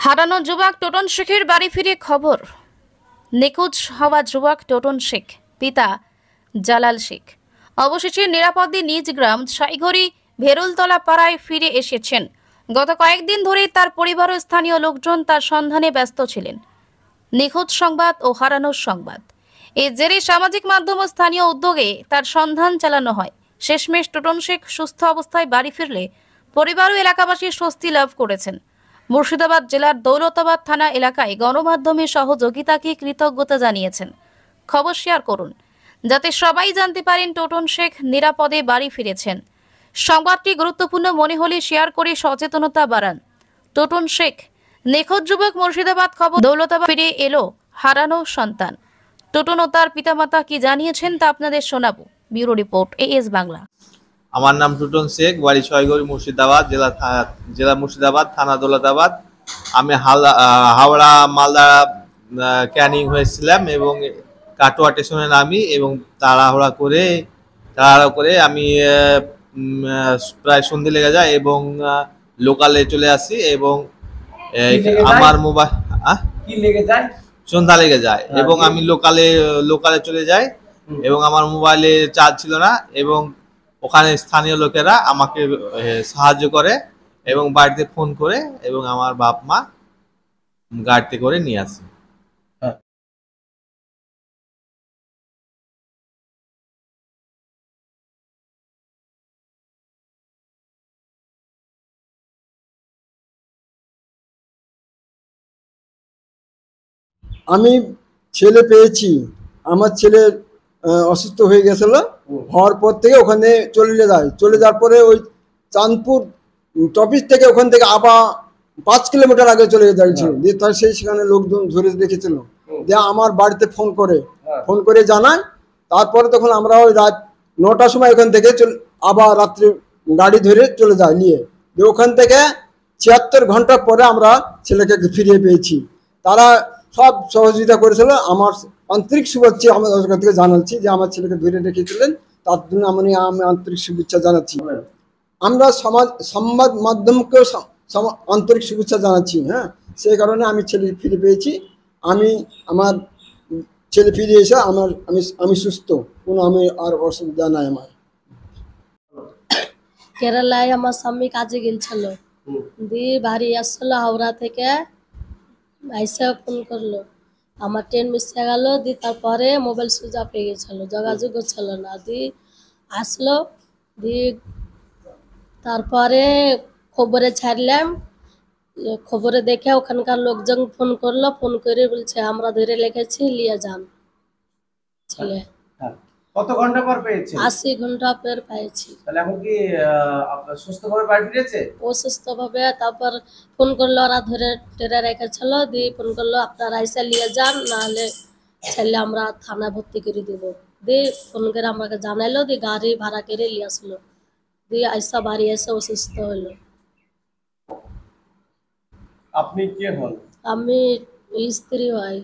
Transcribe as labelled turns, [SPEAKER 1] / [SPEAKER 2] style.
[SPEAKER 1] হারানো যুবক টোটন শেখের বাড়ি ফিরে খবর। নিখোঁজ হওয়া যুবক টোটন শেখ পিতা জালাল শেখ অবশেষে নিরাপদে নিজ গ্রাম সাইঘড়ি ভেরুলতলা পাড়ায় ফিরে এসেছেন। গত কয়েকদিন ধরেই তার পরিবার ও স্থানীয় লোকজন তার সন্ধানে ব্যস্ত ছিলেন। নিখোঁজ সংবাদ ও হারানোর সংবাদ, এই জেরে সামাজিক মাধ্যম ও স্থানীয় উদ্যোগে তার সন্ধান চালানো হয়। শেষমেশ টোটন শেখ সুস্থ অবস্থায় বাড়ি ফিরলে পরিবার ও এলাকাবাসী স্বস্তি লাভ করেছেন। মুর্শিদাবাদ জেলার দৌলতাবাদ থানা এলাকায় গণমাধ্যমের সহযোগিতাকে কৃতজ্ঞতা জানিয়েছেন। খবর শেয়ার করুন যাতে সবাই জানতে পারেন টোটন শেখ নিরাপদে বাড়ি ফিরেছেন। সংবাদটি গুরুত্বপূর্ণ মনে হলে শেয়ার করে সচেতনতা বাড়ান। টোটন শেখ নিখোঁজ যুবক মুর্শিদাবাদ খবর। দৌলতাবাদ ফিরে এলো হারানো সন্তান। টোটন ও তার পিতামাতা কি জানিয়েছেন তা আপনাদের শোনাবো। Bureau report, AS Bangla.
[SPEAKER 2] আমার নাম টুটন শেখ, বাড়ি ছয়গড়ি, মুর্শিদাবাদ জেলা মুর্শিদাবাদ, থানা দৌলতাবাদ। আমি হাওড়া মালদা ক্যানিং হয়েছিলাম এবং কাটোয়া স্টেশনে নামি এবং তাড়াহুড়া করে আমি প্রায় সন্ধে লেগে যায় এবং লোকালে চলে আসি এবং আমার মোবাইল সন্ধ্যা লেগে যায় এবং আমি লোকালে চলে যাই এবং আমার মোবাইলে চার্জ ছিল না এবং ওখানে স্থানীয় লোকেরা আমাকে সাহায্য করে এবং বাড়িতে ফোন করে এবং আমার বাপ মা গাড়িতে করে নিয়ে আসে।
[SPEAKER 3] আমি ছেলে পেয়েছি। আমার ছেলে অসুস্থ হয়ে গেছিল, হওয়ার পর থেকে ওখানে চলে যাওয়ার পরে ওই চাঁদপুর টপিস থেকে ওখান থেকে আবার 5 কিলোমিটার আগে চলে যাচ্ছিল দিয়ে তার সেখানে লোকজন ধরে রেখেছিল। দিয়ে আমার বাড়িতে ফোন করে জানায়। তারপরে তখন আমরা ওই রাত 9টার সময় ওখান থেকে আবার রাত্রে গাড়ি ধরে চলে যাই নিয়ে। দিয়ে ওখান থেকে 76 ঘন্টা পরে আমরা ছেলেকে ফিরিয়ে পেয়েছি। তারা সব সহযোগিতা করেছিল। আমার আন্তরিক শুভেচ্ছা আমাদের থেকে জানাচ্ছি যে আমার ছেলেকে ধরে রেখেছিলেন, তার জন্য আমি আন্তরিক শুভেচ্ছা জানাচ্ছি। আমরা সংবাদ মাধ্যমকেও আন্তরিক শুভেচ্ছা জানাচ্ছি। হ্যাঁ, সেই কারণে আমি ছেলে ফিরে পেয়েছি। আমার ছেলে ফিরে এসে আমি সুস্থ, কোনো আর অসুবিধা নাই আমার।
[SPEAKER 4] কেরালায় আমার স্বামী কাজে গেছিল, দিয়ে বাড়ি আসলো হাওড়া থেকে, আইসা ফোন করলো, আমার ট্রেন মিস হয়ে গেল। দিয়ে তারপরে মোবাইল সুইচ অফ হয়ে গেছিলো, যোগাযোগ ছিল না। দিয়ে আসলো, দিয়ে তারপরে খবরে ছাড়লাম। খবরে দেখে ওখানকার লোকজন ফোন করলো, ফোন করে বলছে আমরা ধরে রেখেছি, নিয়ে যান ছেলে।
[SPEAKER 5] কত ঘন্টা পর পেয়েছেন?
[SPEAKER 4] 80 ঘন্টা পর পেয়েছি।
[SPEAKER 5] তাহলে এখন কি সুস্থভাবে বাড়ি ফিরেছে?
[SPEAKER 4] অসুস্থভাবে। তারপর ফোন করলো, ওরা ধরে টেরে রেখেছিল। দিয়ে ফোন করলো আপনারা এসে নিয়ে যান, নাহলে ছেলে আমরা থানায় ভর্তি করে দেবো। দিয়ে ফোন করে আমাকে জানাইলো, দিয়ে গাড়ি ভাড়া করে নিয়ে আসলো। দিয়ে আইসা বাড়ি এসে অসুস্থ হলো।
[SPEAKER 5] আপনি কে হন?
[SPEAKER 4] আমি স্ত্রী হয়।